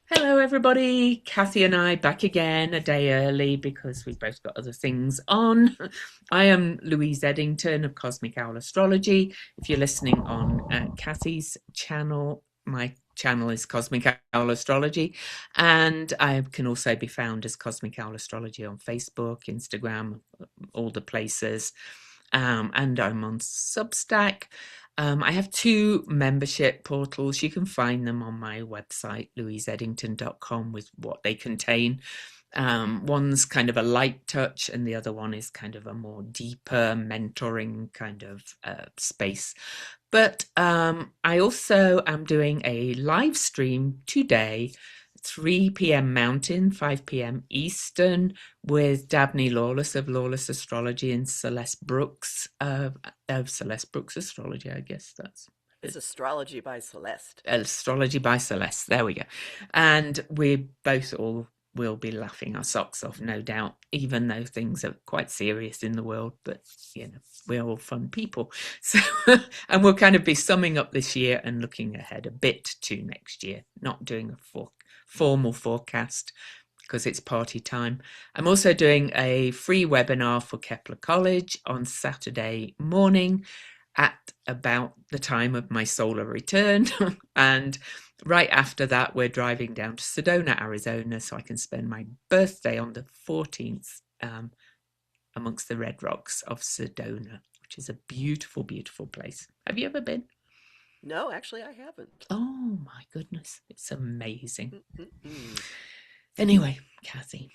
Hello, everybody. Kathy and I back again a day early because we've both got other things on. I am Louise Eddington of Cosmic Owl Astrology. If you're listening on Kathy's channel, my channel is Cosmic Owl Astrology, and I can also be found as Cosmic Owl Astrology on Facebook, Instagram, all the places. And I'm on Substack. I have two membership portals. You can find them on my website, louiseeddington.com, with what they contain. One's kind of a light touch, and the other one is kind of a more deeper mentoring kind of space. But I also am doing a live stream today, 3 p.m. Mountain, 5 p.m. Eastern, with Dabney Lawless of Lawless Astrology and Celeste Brooks of Celeste Brooks Astrology, I guess that's It's Astrology by Celeste. Astrology by Celeste. There we go. And we both all will be laughing our socks off, no doubt, even though things are quite serious in the world. But, we're all fun people. So, and we'll kind of be summing up this year and looking ahead a bit to next year, not doing a formal forecast because it's party time. I'm also doing a free webinar for Kepler College on Saturday morning at about the time of my solar return. And right after that, we're driving down to Sedona, Arizona, so I can spend my birthday on the 14th amongst the red rocks of Sedona, which is a beautiful, beautiful place. Have you ever been? No, actually, I haven't. Oh my goodness, it's amazing. Mm-mm-mm. Anyway, Kathy.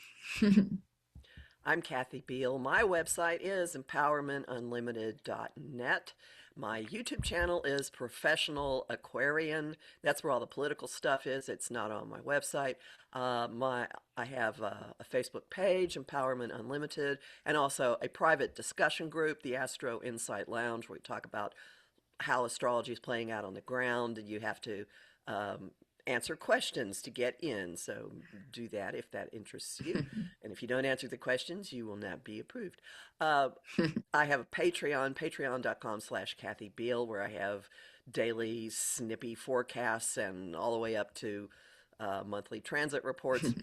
I'm Kathy Beal. My website is empowermentunlimited.net. My YouTube channel is Professional Aquarian. That's where all the political stuff is. It's not on my website. I have a Facebook page, Empowerment Unlimited, and also a private discussion group, the Astro Insight Lounge, where we talk about how astrology is playing out on the ground, and you have to answer questions to get in. So do that if that interests you. And if you don't answer the questions, you will not be approved. Uh, I have a Patreon, patreon.com/Kathy Beal, where I have daily snippy forecasts and all the way up to monthly transit reports.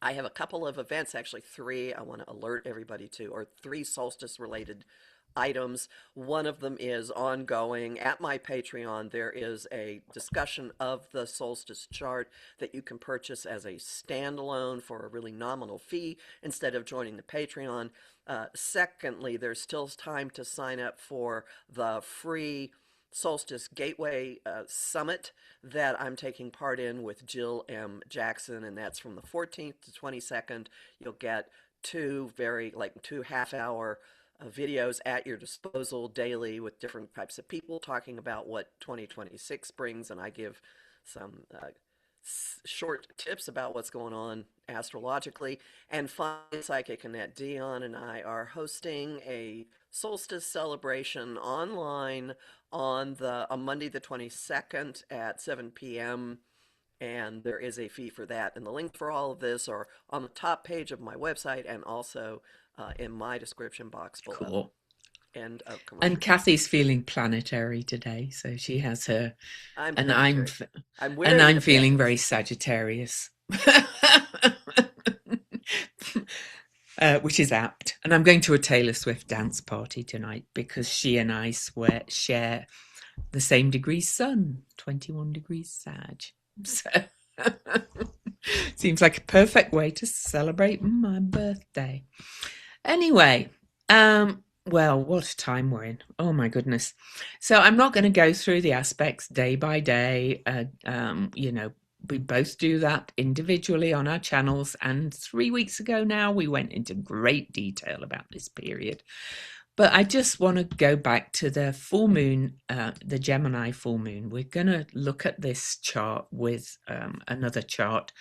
I have a couple of events, actually three, I want to alert everybody to, or three solstice related items. One of them is ongoing. At my Patreon, there is a discussion of the solstice chart that you can purchase as a standalone for a really nominal fee instead of joining the Patreon. Secondly, there's still time to sign up for the free Solstice Gateway Summit that I'm taking part in with Jill M. Jackson, and that's from the 14th to 22nd. You'll get two half-hour videos at your disposal daily with different types of people talking about what 2026 brings, and I give some short tips about what's going on astrologically. And finally, Psychic Annette Dion and I are hosting a solstice celebration online on Monday the 22nd at 7 p.m. And there is a fee for that. And the link for all of this are on the top page of my website and also in my description box below. Cool. End of And commercial. Kathy's feeling planetary today, so she has her, I'm and I'm planetary. I'm and wearing I'm the feeling very panties. Sagittarius, which is apt. And I'm going to a Taylor Swift dance party tonight because she and I share the same degree sun, 21 degrees Sag. So seems like a perfect way to celebrate my birthday. Anyway, well, what a time we're in. Oh my goodness. So I'm not going to go through the aspects day by day. We both do that individually on our channels. And 3 weeks ago now, we went into great detail about this period. But I just want to go back to the full moon, the Gemini full moon. We're going to look at this chart with another chart.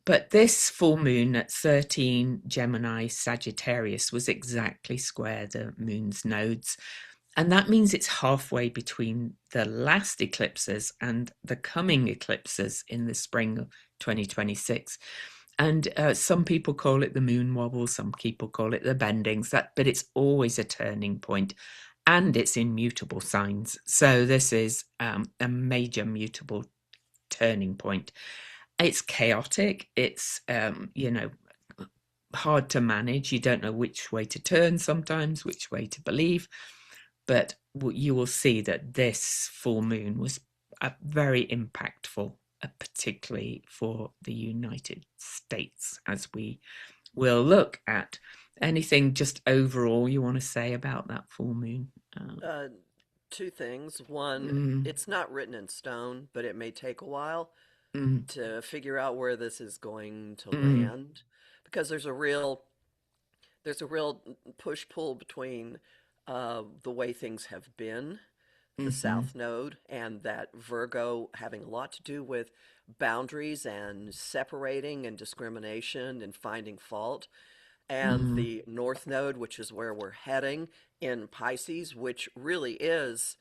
But this full moon at 13 Gemini Sagittarius was exactly square the moon's nodes. And that means it's halfway between the last eclipses and the coming eclipses in the spring of 2026. And some people call it the moon wobble, some people call it the bendings, but it's always a turning point and it's in mutable signs. So this is a major mutable turning point. It's chaotic. It's hard to manage. You don't know which way to turn sometimes, which way to believe. But you will see that this full moon was very impactful, particularly for the United States, as we will look at. Anything just overall you want to say about that full moon? Uh, Two things. One, Mm, it's not written in stone, but it may take a while mm, to figure out where this is going to mm, land because there's a real push pull between the way things have been, the mhm, South Node, and that Virgo having a lot to do with boundaries and separating and discrimination and finding fault, and mm, the North Node, which is where we're heading in Pisces, which really is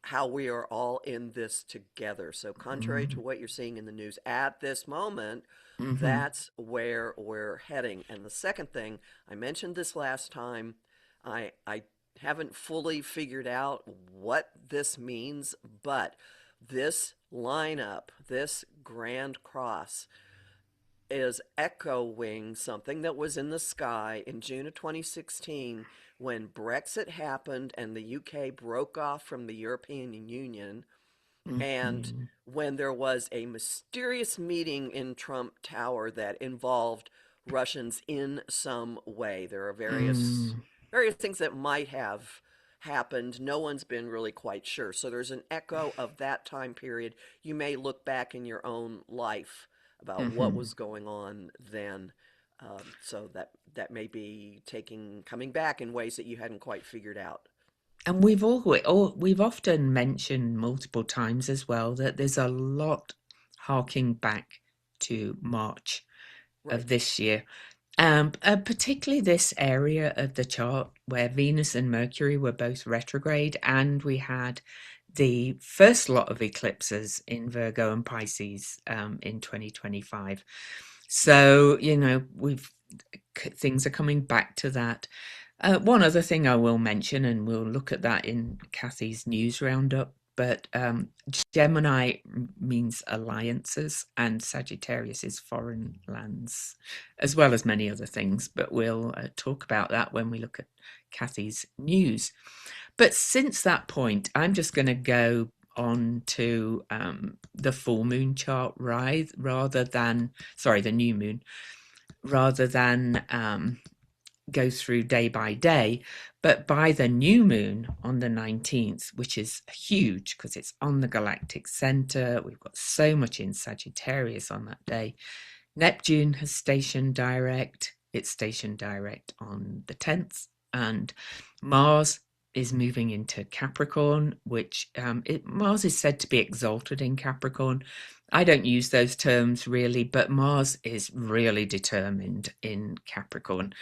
how we are all in this together. So, contrary to mm, what you're seeing in the news at this moment, mhm, that's where we're heading. And the second thing, I mentioned this last time, I haven't fully figured out what this means, but this lineup, this Grand Cross, is echoing something that was in the sky in June of 2016 when Brexit happened and the UK broke off from the European Union, and mhm, when there was a mysterious meeting in Trump Tower that involved Russians in some way. There are mm, various things that might have happened. No one's been really quite sure. So there's an echo of that time period. You may look back in your own life about what mhm. was going on then. So that may be coming back in ways that you hadn't quite figured out. And we've often mentioned multiple times as well that there's a lot harking back to March Right. of this year. Particularly this area of the chart where Venus and Mercury were both retrograde, and we had the first lot of eclipses in Virgo and Pisces in 2025. So, things are coming back to that. One other thing I will mention, and we'll look at that in Kathy's news roundup, but Gemini means alliances and Sagittarius is foreign lands, as well as many other things. But we'll talk about that when we look at Kathy's news. But since that point, I'm just going to go on to the full moon chart rise rather than, sorry, the new moon, rather than go through day by day. But by the new moon on the 19th, which is huge because it's on the galactic center, we've got so much in Sagittarius on that day. Neptune has stationed direct, it's stationed direct on the 10th, and Mars is moving into Capricorn, which Mars is said to be exalted in Capricorn. I don't use those terms really, but Mars is really determined in Capricorn,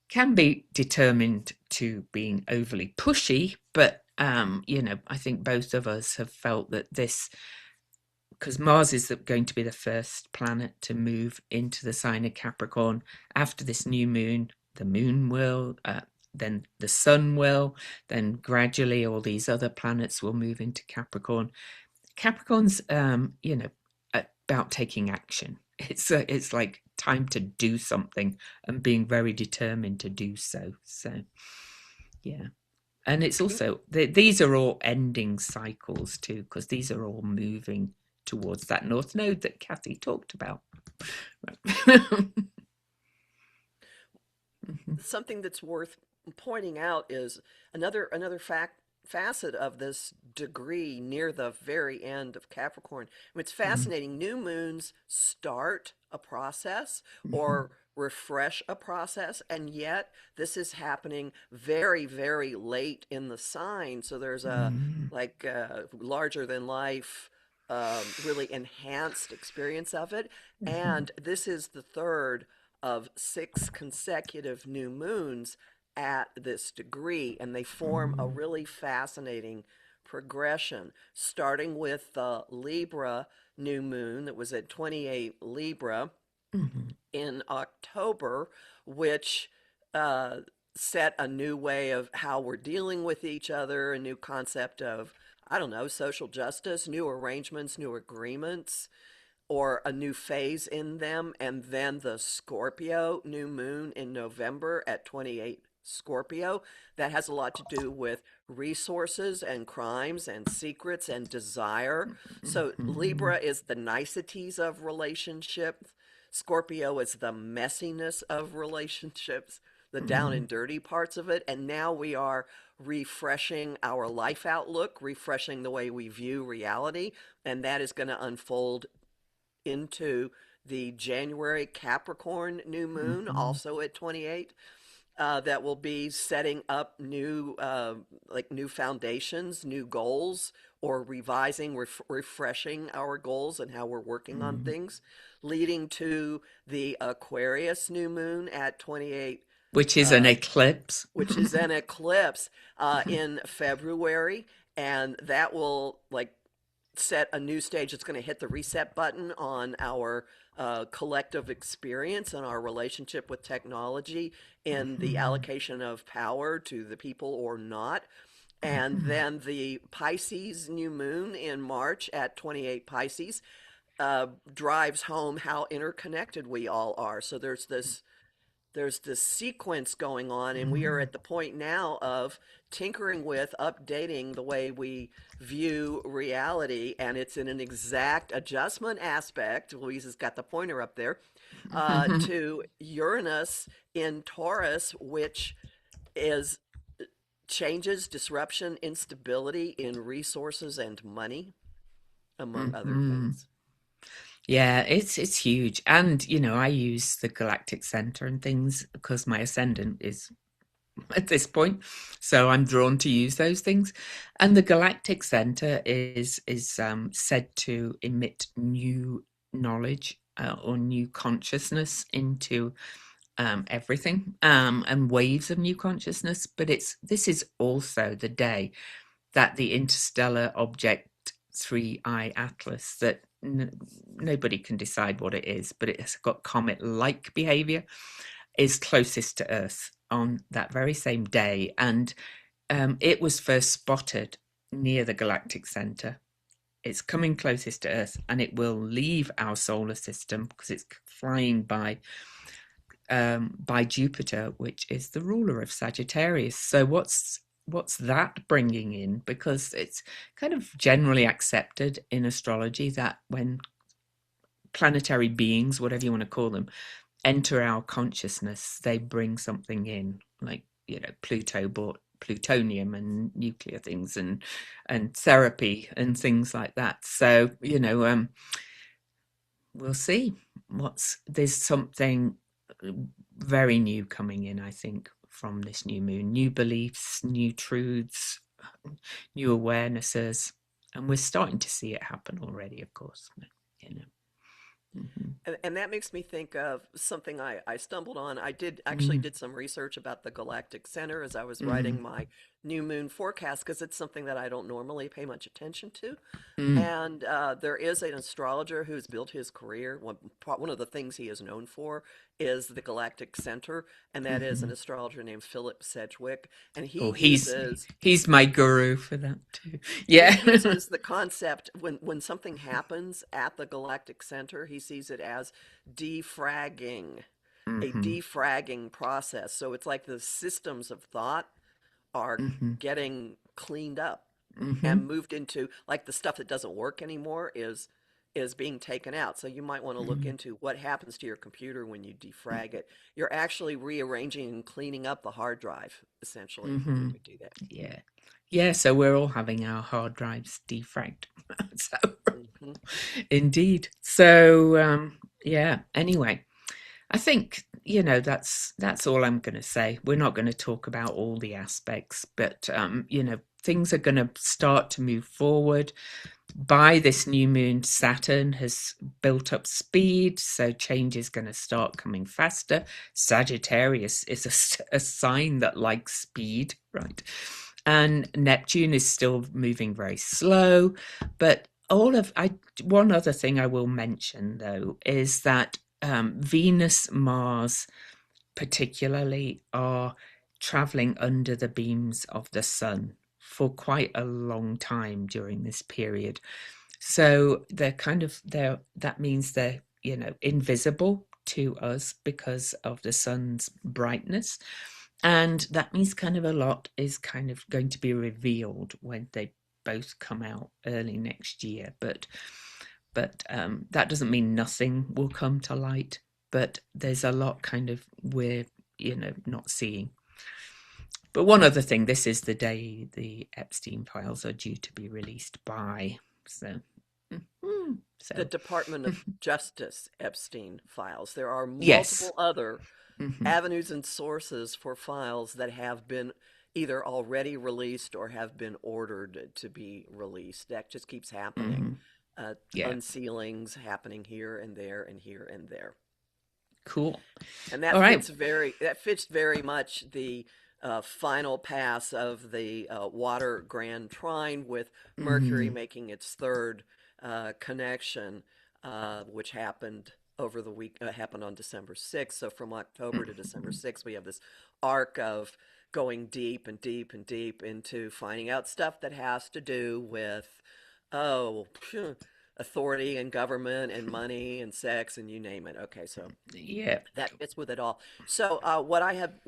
can be determined to being overly pushy, but I think both of us have felt that this, because Mars is going to be the first planet to move into the sign of Capricorn after this new moon. The moon will, then the sun will, then gradually all these other planets will move into Capricorn. Capricorn's, about taking action. It's like time to do something and being very determined to do so. So yeah, and it's also these are all ending cycles too, because these are all moving towards that north node that Kathy talked about. Right. Something that's worth pointing out is another facet of this degree near the very end of Capricorn. I mean, it's fascinating. New moons start a process or refresh a process, and yet this is happening very, very late in the sign. So there's a larger than life, really enhanced experience of it. And this is the third of six consecutive new moons at this degree, and they form a really fascinating progression, starting with the Libra new moon that was at 28 Libra in October, which uh, set a new way of how we're dealing with each other, a new concept of, I don't know, social justice, new arrangements, new agreements. or a new phase in them, and then the Scorpio new moon in November at 28 Scorpio. That has a lot to do with resources and crimes and secrets and desire. So Mhm. Libra is the niceties of relationships. Scorpio is the messiness of relationships, the down Mhm. and dirty parts of it. And now we are refreshing our life outlook, refreshing the way we view reality. And that is going to unfold into the January Capricorn new moon, Mhm. also at 28. That will be setting up new, like new foundations, new goals, or revising, refreshing our goals and how we're working on Mhm. things, leading to the Aquarius new moon at 28, Which is an uh, eclipse. which is an eclipse in February, and that will like set a new stage. It's going to hit the reset button on our collective experience and our relationship with technology in the Mhm. allocation of power to the people or not. And Mhm. then the Pisces new moon in March at 28 Pisces drives home how interconnected we all are. So there's this sequence going on, and we are Mhm. at the point now of tinkering with updating the way we view reality, and it's in an exact adjustment aspect. Louise has got the pointer up there to Uranus in Taurus, which is changes, disruption, instability in resources and money, among other Mhm. things. Yeah, it's huge. And I use the galactic center and things because my ascendant is at this point. So I'm drawn to use those things. And the galactic center is said to emit new knowledge or new consciousness into everything, and waves of new consciousness. But this is also the day that the interstellar object 3I Atlas, that nobody can decide what it is, but it has got comet-like behavior, is closest to Earth on that very same day. And it was first spotted near the galactic center. It's coming closest to Earth, and it will leave our solar system because it's flying by Jupiter, which is the ruler of Sagittarius. So what's that bringing in? Because it's kind of generally accepted in astrology that when planetary beings, whatever you want to call them, enter our consciousness, they bring something in, like Pluto brought plutonium and nuclear things and therapy and things like that. So we'll see. There's something very new coming in, I think, from this new moon. New beliefs, new truths, new awarenesses, and we're starting to see it happen already, of course. You know. Mm-hmm. And that makes me think of something I stumbled on. I did actually Mm-hmm. did some research about the Galactic Center as I was Mm-hmm. writing my new moon forecast because it's something that I don't normally pay much attention to. Mm. And there is an astrologer who's built his career. One of the things he is known for is the Galactic Center, and that is Mm-hmm. an astrologer named Philip Sedgwick. And Oh, he's uses he's my guru for that too. he Yeah. uses the concept when something happens at the galactic center, he sees it as defragging, a Mm-hmm. defragging process. So it's like the systems of thought are Mm-hmm. getting cleaned up Mm-hmm. and moved into, like, the stuff that doesn't work anymore is being taken out. So you might want to look into what happens to your computer when you defrag it. You're actually rearranging and cleaning up the hard drive essentially Mm-hmm. when you do that. Yeah. Yeah, so we're all having our hard drives defragged. So Hmm. indeed. So yeah, anyway, I think, that's all I'm going to say. We're not going to talk about all the aspects, but things are going to start to move forward. By this new moon, Saturn has built up speed, so change is going to start coming faster. Sagittarius is a sign that likes speed, right? And Neptune is still moving very slow. But one other thing I will mention, though, is that Venus, Mars, particularly, are traveling under the beams of the sun for quite a long time during this period. So that means they're, invisible to us because of the sun's brightness. And that means kind of a lot is kind of going to be revealed when they both come out early next year. But that doesn't mean nothing will come to light. But there's a lot kind of we're, not seeing. But one other thing, this is the day the Epstein files are due to be released by. So, The so Department of Justice Epstein files. There are yes. multiple other Hmm. avenues and sources for files that have been either already released or have been ordered to be released. That just keeps happening. Hmm. Yeah. Unsealings happening here and there and here and there. Cool. And All right. that fits very much the final pass of the water grand trine, with Mercury Hmm. making its third connection, which happened over the week happened on December 6th. So from October to December 6th, we have this arc of going deep and deep and deep into finding out stuff that has to do with, oh, authority and government and money and sex and you name it. Okay, so Yeah. that fits with it all. So, what I have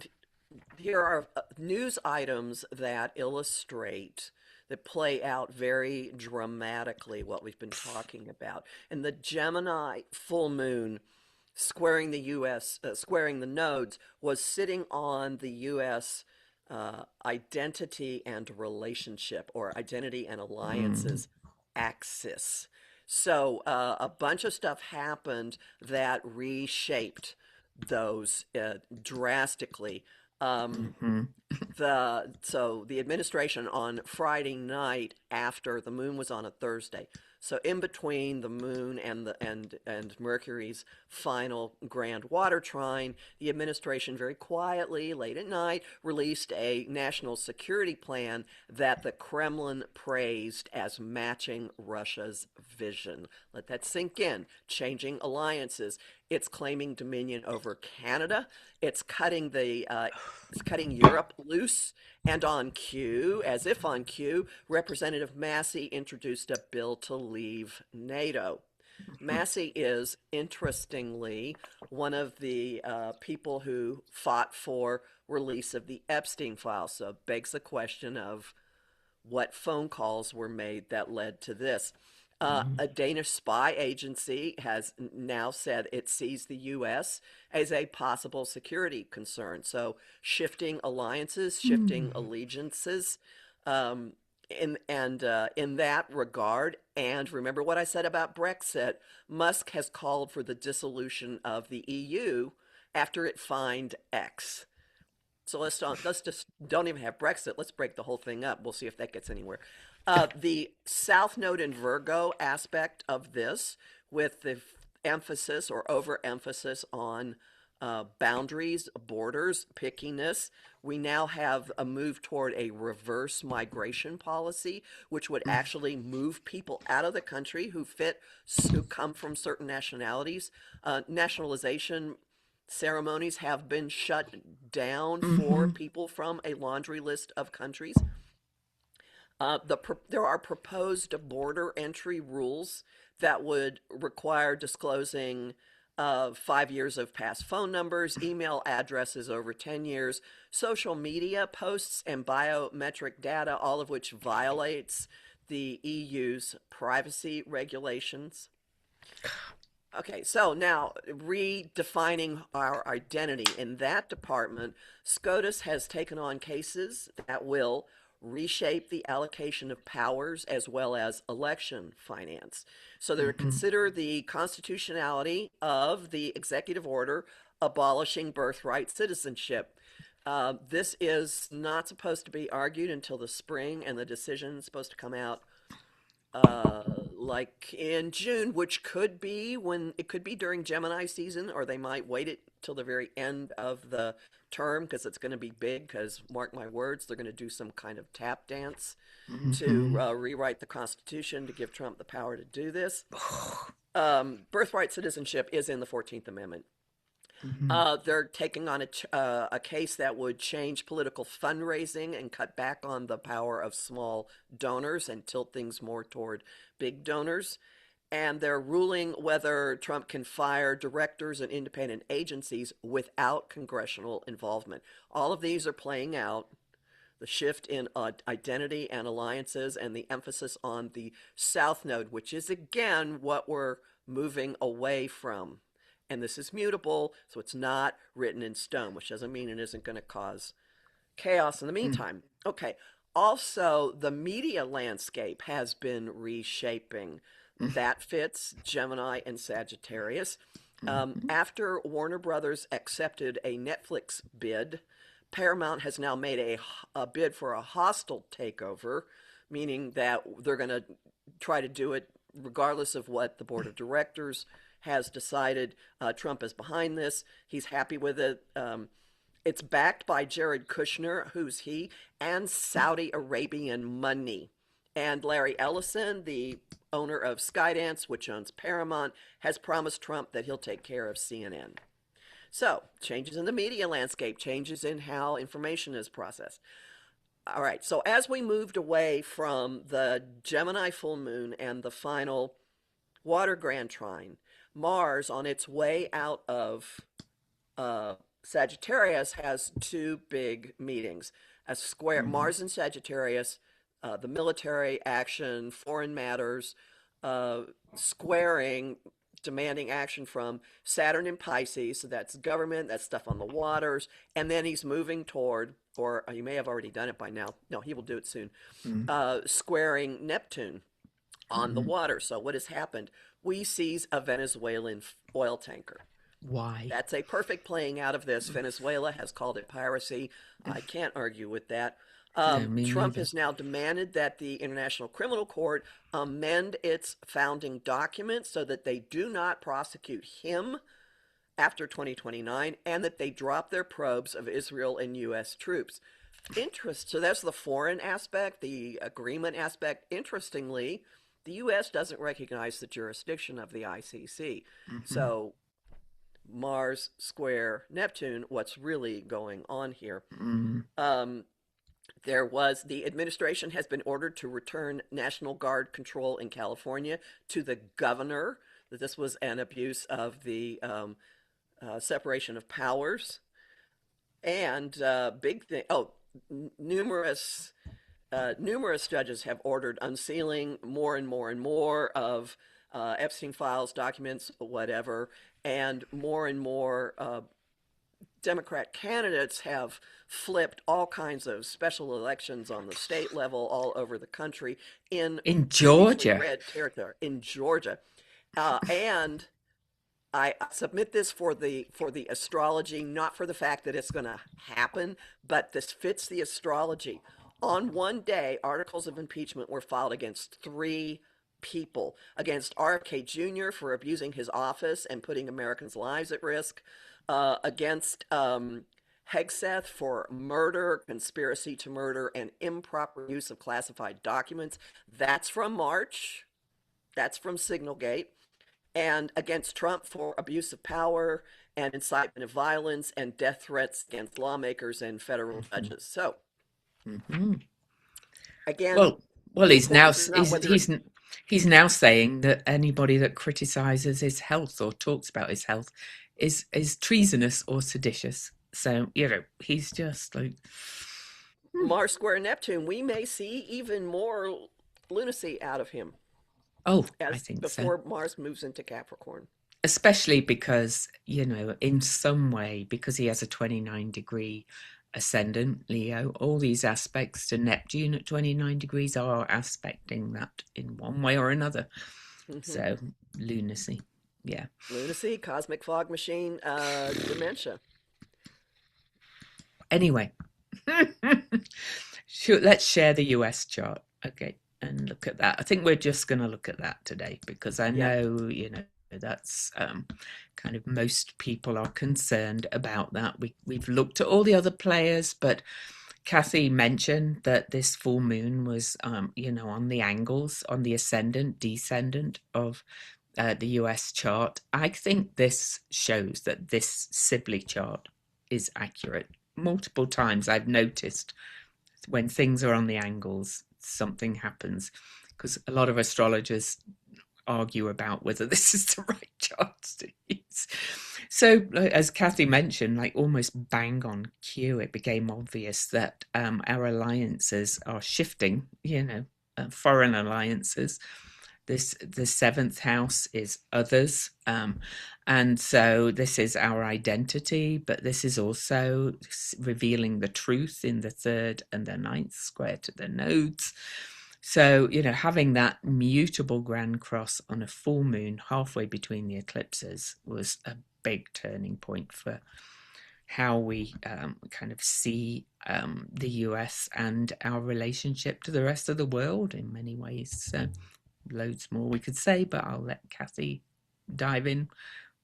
here are news items that illustrate, that play out very dramatically what we've been talking about. And the Gemini full moon squaring the U.S., squaring the nodes, was sitting on the U.S. Identity and relationship, or identity and Mm. alliances axis. So a bunch of stuff happened that reshaped those drastically. Um, Hmm. the administration on Friday night, after the moon was on a Thursday, so in between the moon and Mercury's final grand water trine, the administration very quietly late at night released a national security plan that the Kremlin praised as matching Russia's vision. Let that sink in. Changing alliances. It's claiming dominion over Canada. It's cutting Europe loose. And on cue, as if on cue, Representative Massey introduced a bill to leave NATO. Massey is, interestingly, one of the people who fought for release of the Epstein files. So it begs the question of what phone calls were made that led to this. A Danish spy agency has now said it sees the U.S. as a possible security concern. So shifting alliances, shifting Mm. allegiances, um, in that regard. And remember what I said about Brexit. Musk has called for the dissolution of the EU after it fined X. So let's just don't even have Brexit. Let's break the whole thing up. We'll see if that gets anywhere. The South Node in Virgo aspect of this, with the emphasis or overemphasis on boundaries, borders, pickiness. We now have a move toward a reverse migration policy, which would actually move people out of the country who come from certain nationalities. Nationalization ceremonies have been shut down for Hmm. people from a laundry list of countries. There are proposed border entry rules that would require disclosing 5 years of past phone numbers, email addresses over 10 years, social media posts, and biometric data, all of which violates the EU's privacy regulations. Okay, so now redefining our identity. In that department, SCOTUS has taken on cases that will reshape the allocation of powers as well as election finance. So they're Hmm. consider the constitutionality of the executive order abolishing birthright citizenship. This is not supposed to be argued until the spring, and the decision is supposed to come out like in June, which could be when it could be during Gemini season, or they might wait it till the very end of the term because it's going to be big. Because mark my words, they're going to do some kind of tap dance to Hmm. rewrite the Constitution to give Trump the power to do this. Birthright citizenship is in the 14th Amendment. Hmm. They're taking on a case that would change political fundraising and cut back on the power of small donors and tilt things more toward big donors. And they're ruling whether Trump can fire directors and independent agencies without congressional involvement. All of these are playing out. The shift in identity and alliances and the emphasis on the South Node, which is again what we're moving away from. And this is mutable, so it's not written in stone, which doesn't mean it isn't going to cause chaos in the meantime. Okay. Also, the media landscape has been reshaping. That fits Gemini and Sagittarius. After Warner Brothers accepted a Netflix bid, Paramount has now made a bid for a hostile takeover, meaning that they're going to try to do it regardless of what the board of directors has decided. Trump is behind this. He's happy with it. It's backed by Jared Kushner, who's he, and Saudi Arabian money. And Larry Ellison, the owner of Skydance, which owns Paramount, has promised Trump that he'll take care of CNN. So, changes in the media landscape, changes in how information is processed. All right, so as we moved away from the Gemini full moon and the final water grand trine, Mars, on its way out of uh, Sagittarius, has two big meetings. A square Hmm. Mars and Sagittarius, the military action, foreign matters, uh, squaring, demanding action from Saturn and Pisces. So that's government, that's stuff on the waters, and then he's moving toward, or he may have already done it by now. No, he will do it soon. Squaring Neptune on the Hmm. water. So what has happened? We seize a Venezuelan oil tanker. Why? That's a perfect playing out of this. Venezuela has called it piracy. I can't argue with that. No, me Trump neither. has now demanded that the International Criminal Court amend its founding documents so that they do not prosecute him after 2029 and that they drop their probes of Israel and U.S. troops. So that's the foreign aspect, the agreement aspect. Interestingly, the U.S. doesn't recognize the jurisdiction of the ICC. Hmm. So Mars square Neptune, what's really going on here? Hmm. Um, the administration has been ordered to return National Guard control in California to the governor, that this was an abuse of the separation of powers. And big thing, oh, numerous numerous judges have ordered unsealing more and more and more of Epstein files, documents, whatever, and more Democrat candidates have flipped all kinds of special elections on the state level all over the country in In previously Georgia. red territory in Georgia. And I submit this for the astrology, not for the fact that it's going to happen, but this fits the astrology. On one day, articles of impeachment were filed against three people: against RFK Jr. for abusing his office and putting Americans' lives at risk, against Hegseth for murder, conspiracy to murder, and improper use of classified documents. That's from March. That's from Signalgate. And against Trump for abuse of power and incitement of violence and death threats against lawmakers and federal Hmm. judges. So, Hmm. again, Well, well, the importance is not whether it's he's now saying that anybody that criticizes his health or talks about his health is treasonous or seditious. So he's just like, hmm. Mars square Neptune. We may see even more lunacy out of him Oh, I as think so. before Mars moves into Capricorn. Especially because, in some way, because he has a 29-degree ascendant Leo, all these aspects to Neptune at 29 degrees are aspecting that in one way or another. Hmm. So, lunacy. Yeah. Lunacy, cosmic fog machine, dementia. Anyway, let's share the US chart. Okay. And look at that. I think we're just going to look at that today because I Yeah. know, that's kind of most people are concerned about that. We've looked at all the other players, but Kathy mentioned that this full moon was, on the angles, on the ascendant, descendant of the US chart, I think this shows that this Sibley chart is accurate. Multiple times I've noticed when things are on the angles, something happens, because a lot of astrologers argue about whether this is the right chart to use. So, as Kathy mentioned, like almost bang on cue, it became obvious that our alliances are shifting, foreign alliances. The seventh house is others. And so this is our identity, but this is also revealing the truth in the third and the ninth square to the nodes. So, having that mutable grand cross on a full moon halfway between the eclipses was a big turning point for how we kind of see the US and our relationship to the rest of the world in many ways. So, loads more we could say, but I'll let Kathy dive in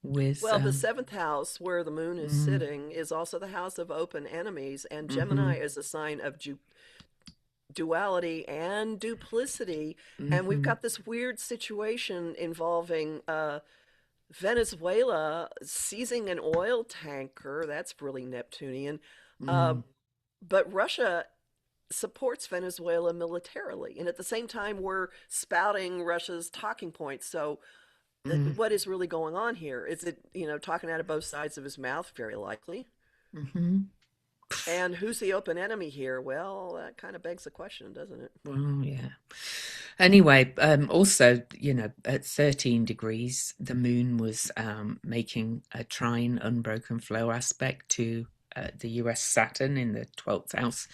with. Well, the seventh house, where the moon is Mm, sitting, is also the house of open enemies, and mm-hmm, Gemini is a sign of duality and duplicity. And we've mm-hmm, got this weird situation involving Venezuela seizing an oil tanker. That's really Neptunian. Uh, mm, but Russia supports Venezuela militarily. And at the same time, we're spouting Russia's talking points. So, mm, what is really going on here? Is it, talking out of both sides of his mouth? Very likely. mm-hmm. And who's the open enemy here? Well, that kind of begs the question, doesn't it? Well, yeah. Anyway, also, at 13 degrees, the moon was making a trine unbroken flow aspect to the US Saturn in the 12th house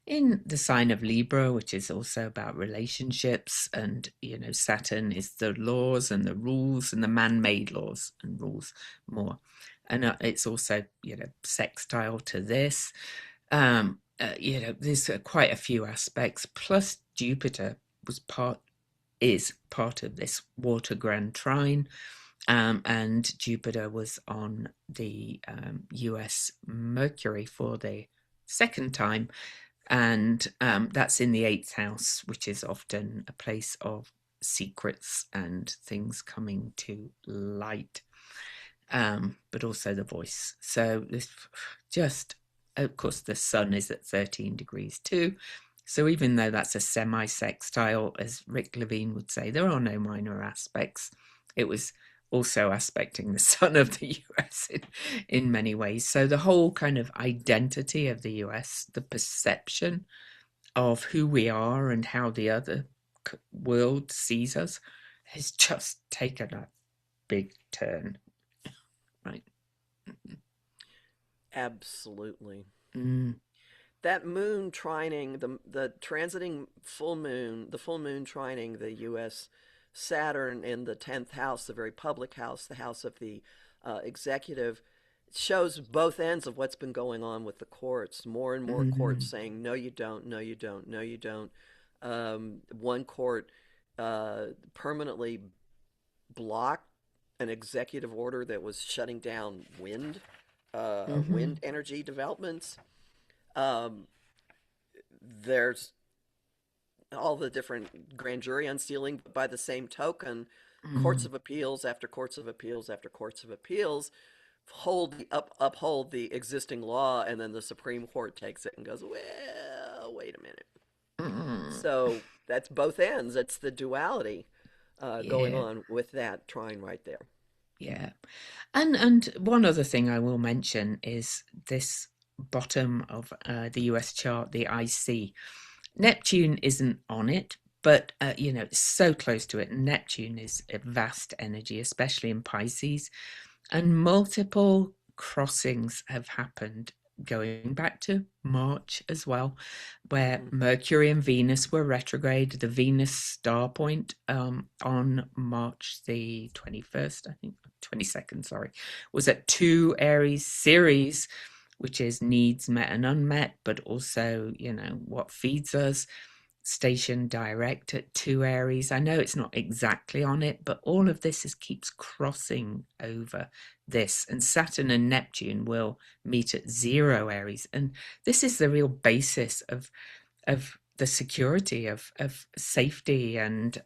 in the sign of Libra, which is also about relationships. And, Saturn is the laws and the rules and the man made laws and rules more. And it's also, sextile to this. There's quite a few aspects. Plus, Jupiter was is part of this water grand trine, and Jupiter was on the US Mercury for the second time, and that's in the eighth house, which is often a place of secrets and things coming to light, but also the voice. So this just, of course, the sun is at 13 degrees too. So even though that's a semi-sextile, as Rick Levine would say, there are no minor aspects. It was also aspecting the sun of the US in many ways. So the whole kind of identity of the US, the perception of who we are and how the other world sees us, has just taken a big turn, right? Absolutely. Mm, That moon trining, the transiting full moon, the full moon trining the U.S. Saturn in the 10th house, the very public house, the house of the executive, shows both ends of what's been going on with the courts. More and more courts mm, saying, no, you don't, no, you don't, no, you don't. One court permanently blocked an executive order that was shutting down mm-hmm, wind energy developments. Um, there's all the different grand jury unsealing, but by the same token, courts mm, of appeals after courts of appeals after courts of appeals uphold the existing law, and then the Supreme Court takes it and goes, well, wait a minute. mm. So that's both ends. It's the duality going Yeah, on with that trine right there. yeah. And one other thing I will mention is this bottom of the US chart, the IC. Neptune isn't on it, but it's so close to it. Neptune is a vast energy, especially in Pisces, and multiple crossings have happened going back to March as well, where Hmm. Mercury and Venus were retrograde. The Venus star point on March the 21st, I think, 22nd, sorry, was at 2 Aries Ceres, which is needs met and unmet, but also, what feeds us. Station direct at 2 Aries. I know it's not exactly on it, but all of this keeps crossing over this. And Saturn and Neptune will meet at 0 Aries. And this is the real basis of the security of safety and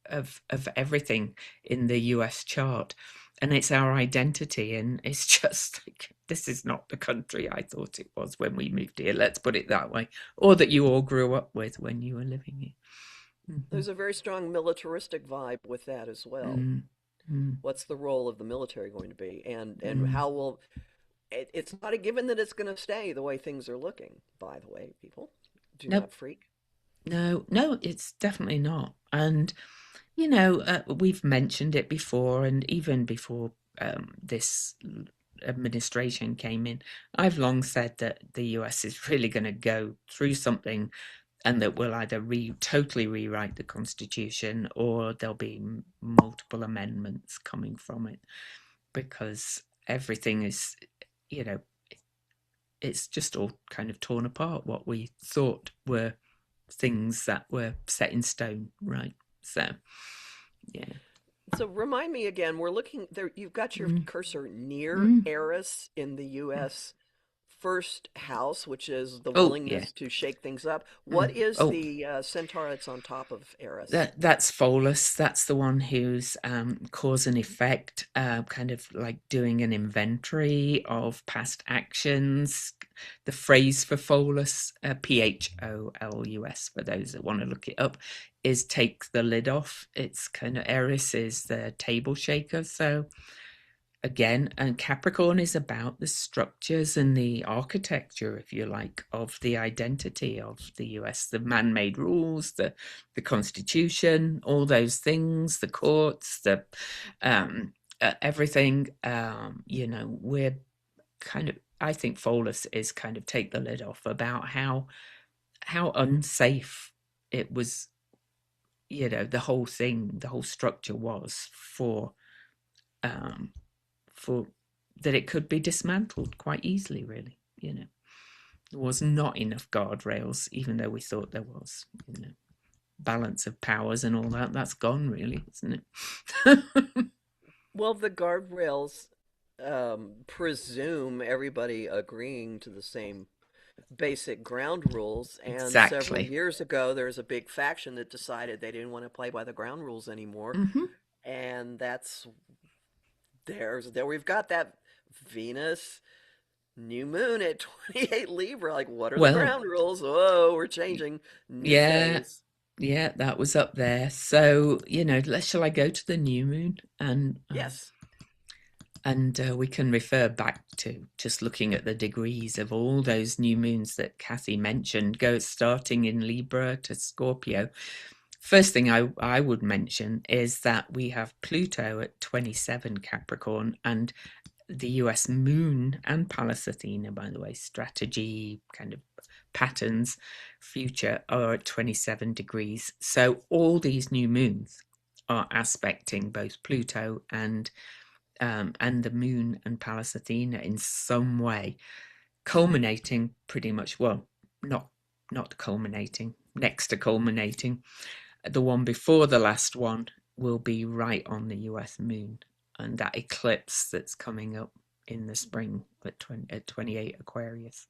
of everything in the US chart, and it's our identity, and it's just like, this is not the country I thought it was when we moved here, let's put it that way, or that you all grew up with when you were living here. Hmm. There's a very strong militaristic vibe with that as well. Mm, mm, What's the role of the military going to be, and mm. how will it's not a given that it's going to stay the way things are looking, by the way, people. Do Nope. not freak. No, it's definitely not. And we've mentioned it before, and even before this administration came in, I've long said that the US is really going to go through something, and that we'll either totally rewrite the Constitution, or there'll be multiple amendments coming from it, because everything is, you know, it's just all kind of torn apart what we thought were things that were set in stone, right? So, yeah. So remind me again, we're looking there. You've got your Mm, cursor near mm. Eris in the U.S. first house, which is the Oh, yeah. willingness to shake things up. What Mm. is Oh, the centaur that's on top of Eris? that's Pholus. That's the one who's cause and effect, kind of like doing an inventory of past actions. The phrase for Pholus, Pholus, for those that want to look it up, is take the lid off. It's kind of Eris is the table shaker. So again, and Capricorn is about the structures and the architecture, if you like, of the identity of the US, the man-made rules, the Constitution, all those things, the courts, the everything. We're kind of. I think Pholus is kind of take the lid off about how unsafe it was. The whole thing, the whole structure was um, for that it could be dismantled quite easily, really. There was not enough guardrails, even though we thought there was. Balance of powers and all that's gone, really, isn't it? Well, the guardrails presume everybody agreeing to the same basic ground rules. And several Exactly. years ago, there was a big faction that decided they didn't want to play by the ground rules anymore. Hmm. And there we've got that Venus new moon at 28 Libra. Like, what are the Well, ground rules? Whoa, we're changing. New yeah, phase. yeah, that was up there. So, shall I go to the new moon, Yes. and we can refer back to just looking at the degrees of all those new moons that Kathy mentioned, go starting in Libra to Scorpio. First thing I would mention is that we have Pluto at 27 Capricorn, and the US moon and Pallas Athena, by the way, strategy, kind of patterns, future, are at 27 degrees. So all these new moons are aspecting both Pluto and the moon and Pallas Athena in some way, culminating pretty much, well, not culminating, next to culminating. The one before the last one will be right on the US moon, and that eclipse that's coming up in the spring at 28 Aquarius.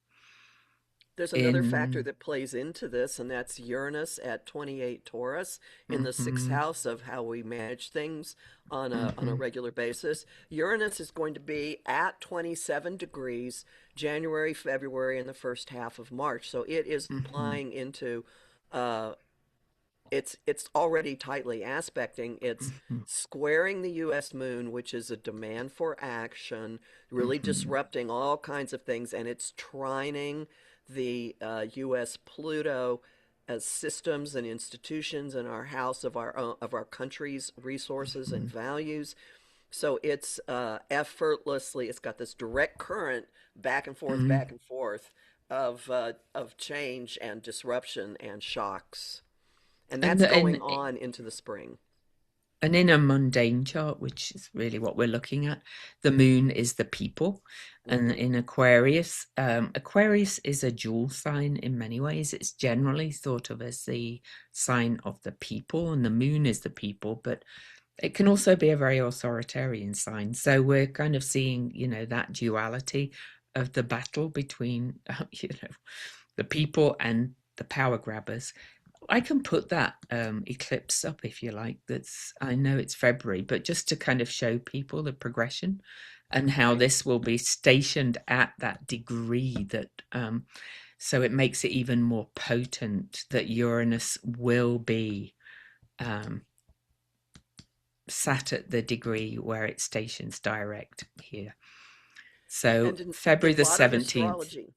There's another factor In that plays into this, and that's Uranus at 28 Taurus in the sixth mm-hmm, house of how we manage things on a mm-hmm, regular basis. Uranus is going to be at 27 degrees January, February, and the first half of March. So it is mm-hmm, applying into uh, it's already tightly aspecting. It's mm-hmm, squaring the U.S. moon, which is a demand for action, really mm-hmm, disrupting all kinds of things, and it's trining the U.S. Pluto as systems and institutions in our house of our country's resources and mm-hmm. values. So it's effortlessly. It's got this direct current Mm. back and forth of change and disruption and shocks. And And that's the, going and on into the spring. And in a mundane chart, which is really what we're looking at, the moon is the people. And Hmm. in Aquarius, Aquarius is a jewel sign in many ways. It's generally thought of as the sign of the people, and the moon is the people, but it can also be a very authoritarian sign. So we're kind of seeing, that duality of the battle between, the people and the power grabbers, I can put that eclipse up if you like. That's I know it's February, but just to kind of show people the progression and how Okay. this will be stationed at that degree that so it makes it even more potent that Uranus will be um, sat at the degree where it stations direct here. So And February in the modern 17th. astrology,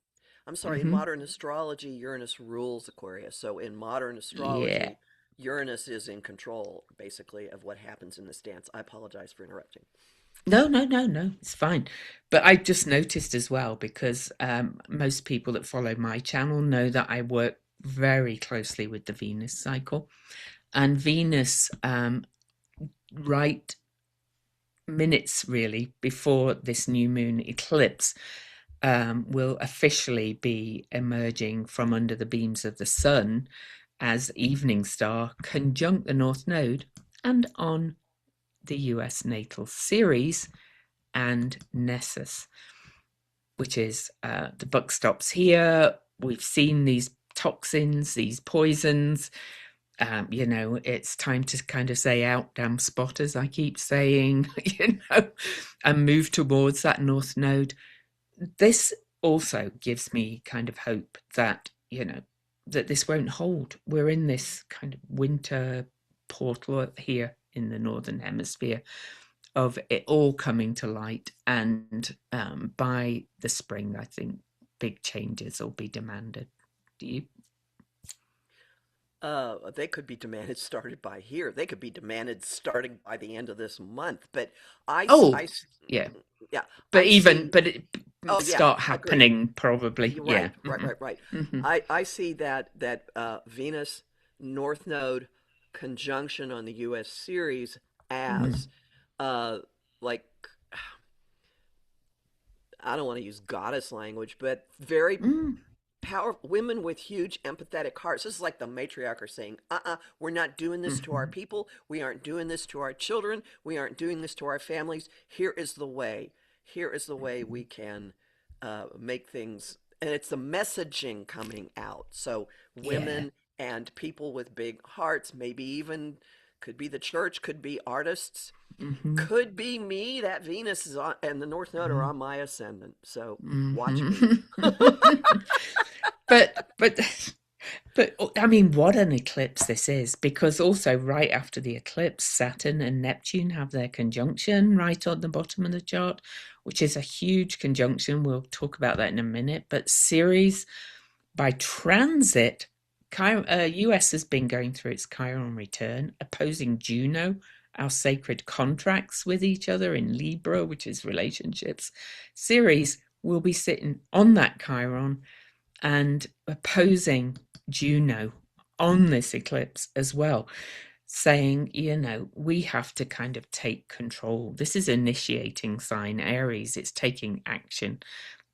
I'm sorry, in Hmm. modern astrology, Uranus rules Aquarius. So in modern Yeah. astrology, Uranus is in control, basically, of what happens in this dance. I apologize for interrupting. No, no, no, no, it's fine. But I just noticed as well because most people that follow my channel know that I work very closely with the Venus cycle. And Venus, right minutes really before this new moon eclipse, will officially be emerging from under the beams of the sun as evening star conjunct the North Node and on the US natal Ceres and Nessus, which is the buck stops here. We've seen these toxins, these poisons. It's time to kind of say out, damn spot, as I keep saying, and move towards that North Node. This also gives me kind of hope that, that this won't hold. We're in this kind of winter portal here in the Northern Hemisphere of it all coming to light. And by the spring, I think big changes will be demanded. Do you? They could be demanded started by here. They could be demanded starting by the end of this month. But Oh, yeah. Yeah, But I even, see. but it Oh yeah, start agree. happening probably. You're Yeah. right, right, right, right. Hmm. I see that Venus North Node conjunction on the U.S. series Hmm. as uh like I don't want to use goddess language, but very Mm. powerful women with huge empathetic hearts. This is like the matriarch are saying, we're not doing this to our Hmm. people. We aren't doing this to our children. We aren't doing this to our families. Here is the way. Here is the way we can make things. And it's the messaging coming out. So Yeah. women and people with big hearts, maybe even could be the church, could be artists, Hmm. could be me. That Venus is on, and the North Node are on my ascendant. So watch me. Hmm. but But I mean, what an eclipse this is, because also right after the eclipse, Saturn and Neptune have their conjunction right on the bottom of the chart, which is a huge conjunction. We'll talk about that in a minute. But Ceres by transit, US has been going through its Chiron return, opposing Juno, our sacred contracts with each other in Libra, which is relationships. Ceres will be sitting on that Chiron and opposing Juno on this eclipse as well, saying, we have to kind of take control. This is initiating sign Aries, it's taking action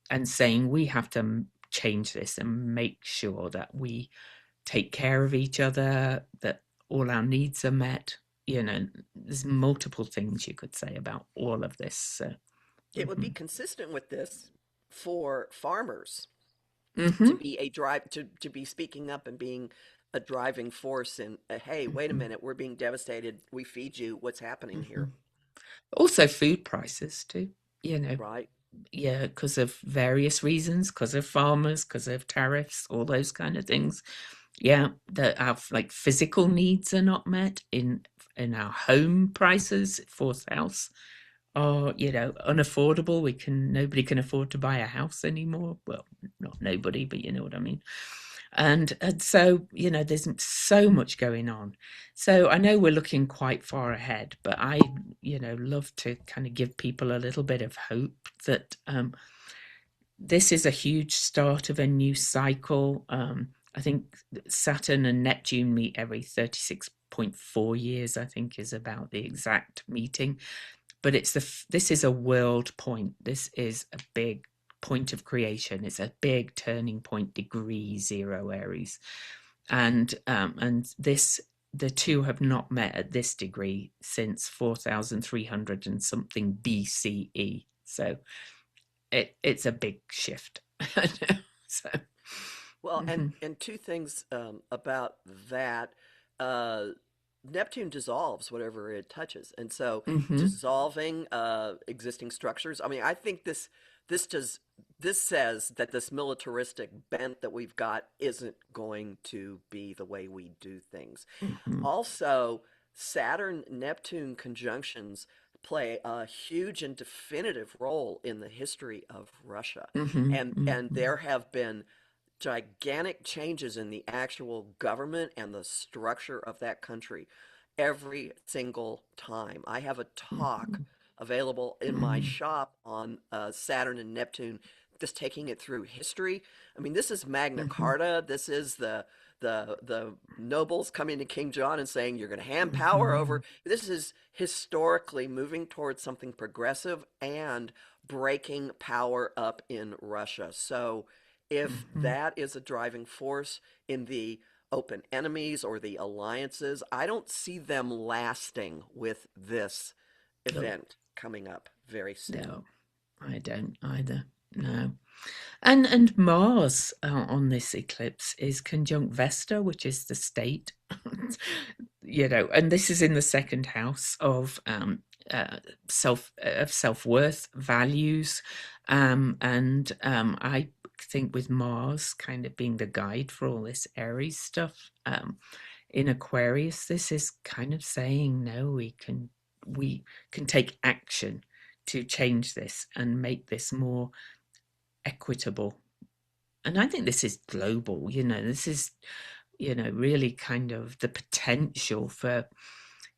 and saying we have to change this and make sure that we take care of each other, that all our needs are met. There's multiple things you could say about all of this. So, It would be mm-hmm. consistent with this for farmers to Mm-hmm. be a drive to be speaking up and being a driving force in hey, wait a Mm-hmm. minute, we're being devastated, we feed you, what's happening Mm-hmm. here, Also, food prices too. You know, right? yeah, because of various reasons, because of farmers, because of tariffs, all those kind of things. Yeah, that our like physical needs are not met in our home prices. Fourth house are unaffordable. Nobody can afford to buy a house anymore. Well, not nobody, but you know what I mean. And so there's so much going on. So I know we're looking quite far ahead, but I love to kind of give people a little bit of hope that this is a huge start of a new cycle. I think Saturn and Neptune meet every 36.4 years, I think is about the exact meeting. But this is a world point. This is a big point of creation. It's a big turning point, degree zero Aries. And this the two have not met at this degree since 4,300 and something BCE. So it's a big shift. So Well, Hmm. and two things about that. Uh, Neptune dissolves whatever it touches, and so Hmm. dissolving existing structures. I mean, I think this does this says that this militaristic bent that we've got isn't going to be the way we do things. Hmm. Also, Saturn Neptune conjunctions play a huge and definitive role in the history of Russia, Hmm. and Hmm. there have been gigantic changes in the actual government and the structure of that country every single time. I have a talk available in my Hmm. shop on Saturn and Neptune, just taking it through history. I mean, this is Magna Hmm. Carta. This is the nobles coming to King John and saying you're going to hand power Hmm. over. This is historically moving towards something progressive and breaking power up in Russia. So if Hmm. that is a driving force in the open enemies or the alliances, I don't see them lasting with this No, event coming up very soon. no, I don't either. No. And Mars on this eclipse is conjunct Vesta, which is the state, and this is in the second house of self worth, values, and I think with Mars kind of being the guide for all this Aries stuff in Aquarius, this is kind of saying no, we can take action to change this and make this more equitable. And I think this is global, this is, really kind of the potential for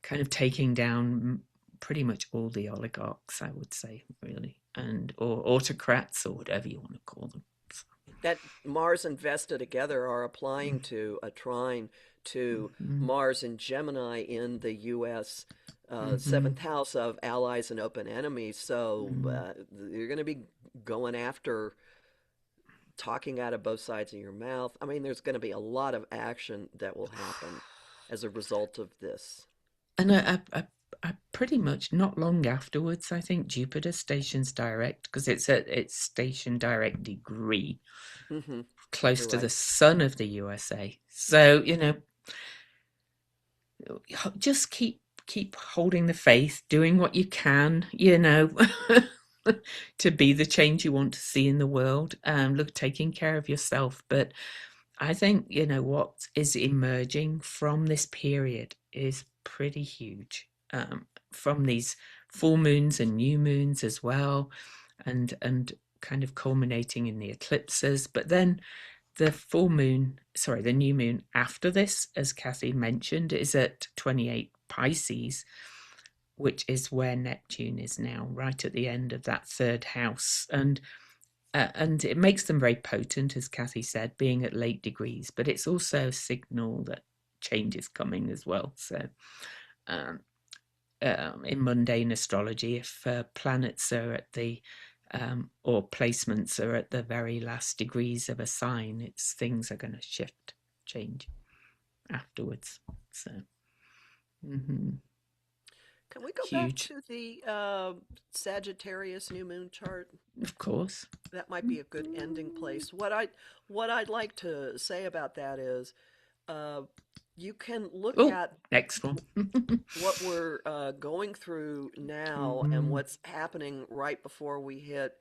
kind of taking down pretty much all the oligarchs, I would say, really, and or autocrats or whatever you want to call them. That Mars and Vesta together are applying to a trine to Mm-hmm. Mars and Gemini in the U.S. Mm-hmm. Seventh house of allies and open enemies. So Mm-hmm. you're going to be going after talking out of both sides of your mouth. I mean, there's going to be a lot of action that will happen as a result of this. And I pretty much not long afterwards, I think Jupiter stations direct because it's at its station direct degree Hmm. close You're to the right. sun of the USA. So, just keep holding the faith, doing what you can, to be the change you want to see in the world. Look, taking care of yourself. But I think, what is emerging from this period is pretty huge. From these full moons and new moons as well, and kind of culminating in the eclipses. But then the new moon after this, as Kathy mentioned, is at 28 Pisces, which is where Neptune is now, right at the end of that third house. And it makes them very potent, as Kathy said, being at late degrees, but it's also a signal that change is coming as well. So, um, in mundane astrology, if planets are at the or placements are at the very last degrees of a sign, it's things are going to shift, change afterwards. So, mhm, Can we go back huge, to the Sagittarius new moon chart? of course. That might be a good ending place. What I'd like to say about that is, uh, you can look Oh, at next one. what we're going through now and Mhm, what's happening right before we hit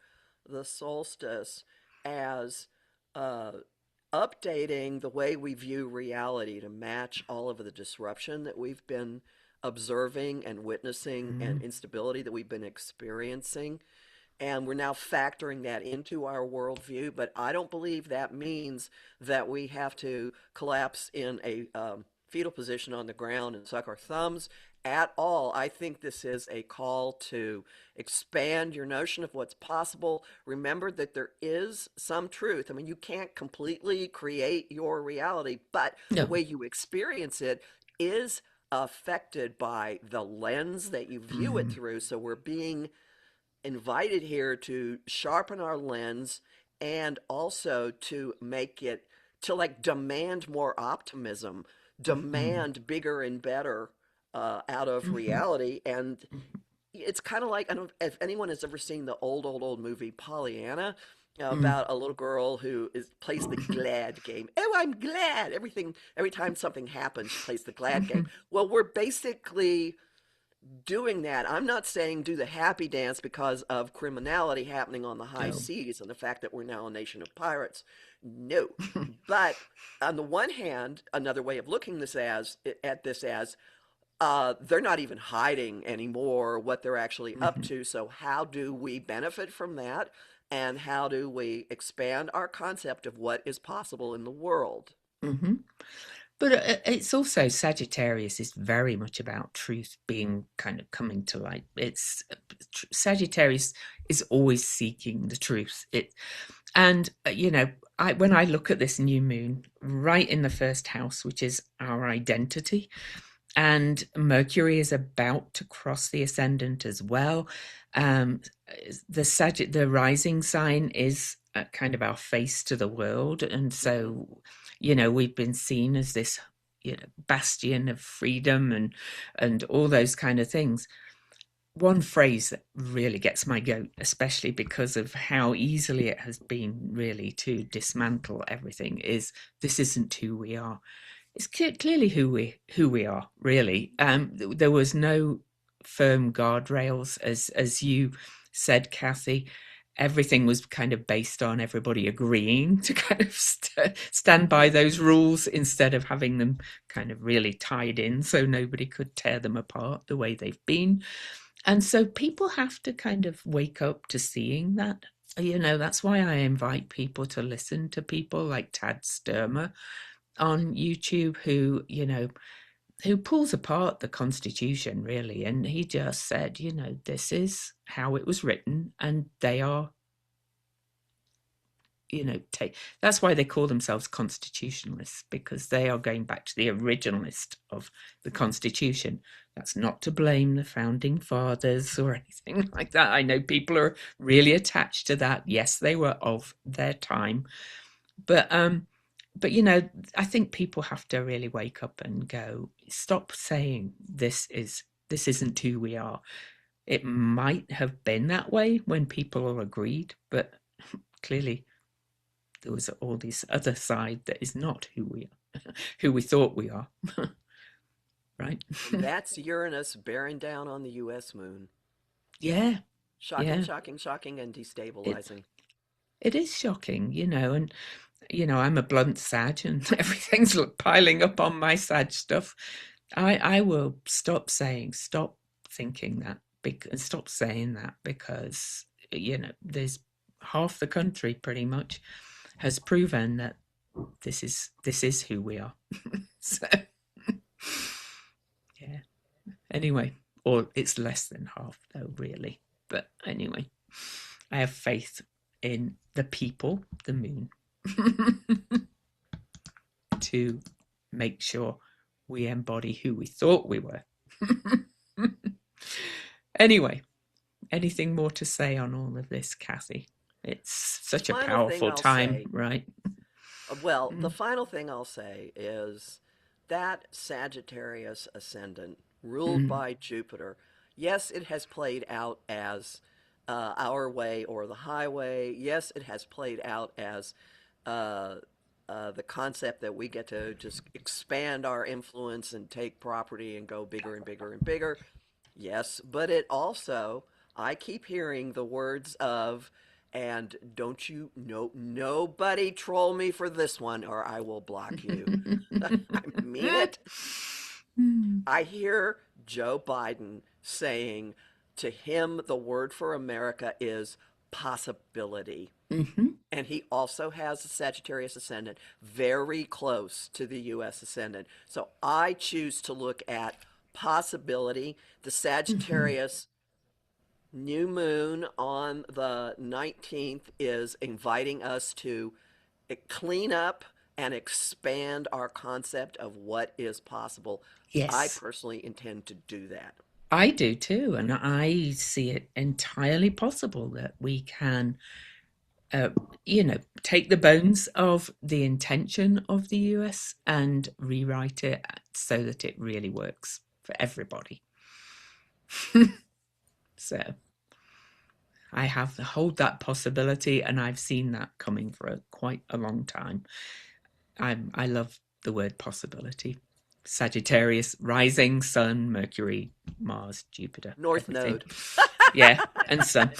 the solstice as uh, updating the way we view reality to match all of the disruption that we've been observing and witnessing and mhm, instability that we've been experiencing. And we're now factoring that into our worldview. But I don't believe that means that we have to collapse in a fetal position on the ground and suck our thumbs at all. I think this is a call to expand your notion of what's possible. Remember that there is some truth. I mean, you can't completely create your reality, but the no. way you experience it is affected by the lens that you view it Mhm, through. So we're being invited here to sharpen our lens and also to make it to like demand more optimism, mhm, demand bigger and better out of mhm, reality. And it's kind of like, I don't know if anyone has ever seen the old movie Pollyanna. Mm, about a little girl who plays the glad game. Oh, I'm glad. Every time something happens, she plays the glad game. mhm. Well, we're basically doing that. I'm not saying do the happy dance because of criminality happening on the high Oh. seas and the fact that we're now a nation of pirates. No. But on the one hand, another way of looking at this as they're not even hiding anymore what they're actually up Mhm, to. So how do we benefit from that? And how do we expand our concept of what is possible in the world? mhm. But it's also Sagittarius is very much about truth being kind of coming to light. It's Sagittarius is always seeking the truth. And I when I look at this new moon right in the first house, which is our identity, and Mercury is about to cross the ascendant as well. Um, the rising sign is kind of our face to the world, and Hmm. so we've been seen as this bastion of freedom and all those kind of things. One phrase that really gets my goat, especially because of how easily it has been really to dismantle everything, is this isn't who we are. It's clearly who we are, really. There was no firm guardrails, as you said, Kathy. Everything was kind of based on everybody agreeing to kind of stand by Yeah. those rules instead of having them kind of really tied in so nobody could tear them apart the way they've been. And so people have to kind of wake up to seeing that. That's why I invite people to listen to people like Tad Sturmer on YouTube who pulls apart the Constitution really, and he just said, this is how it was written, and they are, take that's why they call themselves constitutionalists, because they are going back to the originalist of the Constitution. That's not to blame the founding fathers or anything like that. I know people are really attached to that. Yes, they were of their time, but I think people have to really wake up and go, stop saying this isn't who we are. It might have been that way when people all agreed, but clearly there was all this other side that is not who we are, who we thought we are, right? And that's Uranus bearing down on the U.S. moon. Yeah, Shocking, yeah. shocking, shocking, and It destabilizing. it is shocking, and I'm a blunt Sag, and everything's piling up on my Sag stuff. I will stop thinking that, because stop saying that, because there's half the country pretty much has proven that this is who we are. So yeah. Anyway, or it's less than half though, really. But anyway, I have faith in the people, the moon, to make sure we embody who we thought we were. Anyway, anything more to say on all of this, Kathy? It's such a Final thing powerful I'll time, say, right? the Mm, final thing I'll say is that Sagittarius ascendant, ruled mm, by Jupiter, yes, it has played out as our way or the highway. Yes, it has played out as uh, the concept that we get to just expand our influence and take property and go bigger and bigger and bigger. Yes, but it also, I keep hearing the words of, and don't you, no, nobody troll me for this one or I will block you. I mean it. I hear Joe Biden saying to him the word for America is possibility. mhm. And he also has a Sagittarius ascendant very close to the U.S. ascendant. So I choose to look at possibility. The Mhm. Sagittarius new moon on the 19th is inviting us to clean up and expand our concept of what is possible. I Yes, personally intend to do that. I do too, and I see it entirely possible that we can, uh, take the bones of the intention of the US and rewrite it so that it really works for everybody. So I have hold that possibility, and I've seen that coming for quite a long time. I love the word possibility. Sagittarius, rising, Sun, Mercury, Mars, Jupiter, North everything. Node. Yeah, and Sun.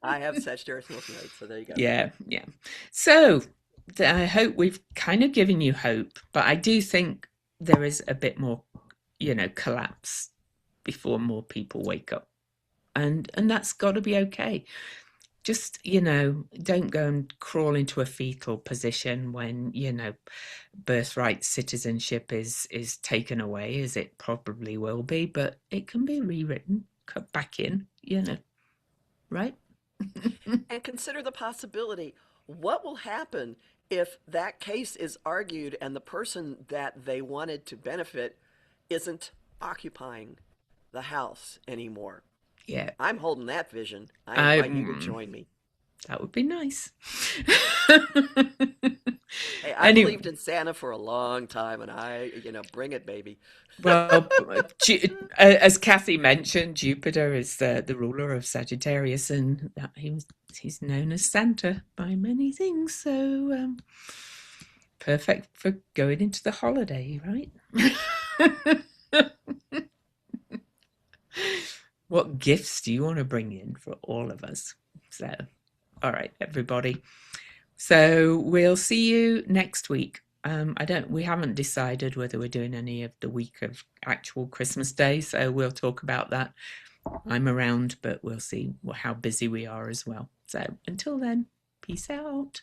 I have Sagittarius North Node, so there you go. Yeah, yeah. So I hope we've kind of given you hope, but I do think there is a bit more, collapse before more people wake up. And that's got to be okay. Just, don't go and crawl into a fetal position when, birthright citizenship is taken away, as it probably will be, but it can be rewritten, cut back in, right? And consider the possibility, what will happen if that case is argued and the person that they wanted to benefit isn't occupying the house anymore? Yeah. I'm holding that vision. I I invite you to join me. That would be nice. Hey, I Anyway, believed in Santa for a long time, and bring it, baby. well, as Kathy mentioned, Jupiter is the ruler of Sagittarius, and he's known as Santa by many things. So perfect for going into the holiday, right? What gifts do you want to bring in for all of us? So, all right, everybody. So we'll see you next week. We haven't decided whether we're doing any of the week of actual Christmas Day, so we'll talk about that. I'm around, but we'll see how busy we are as well. So until then, peace out.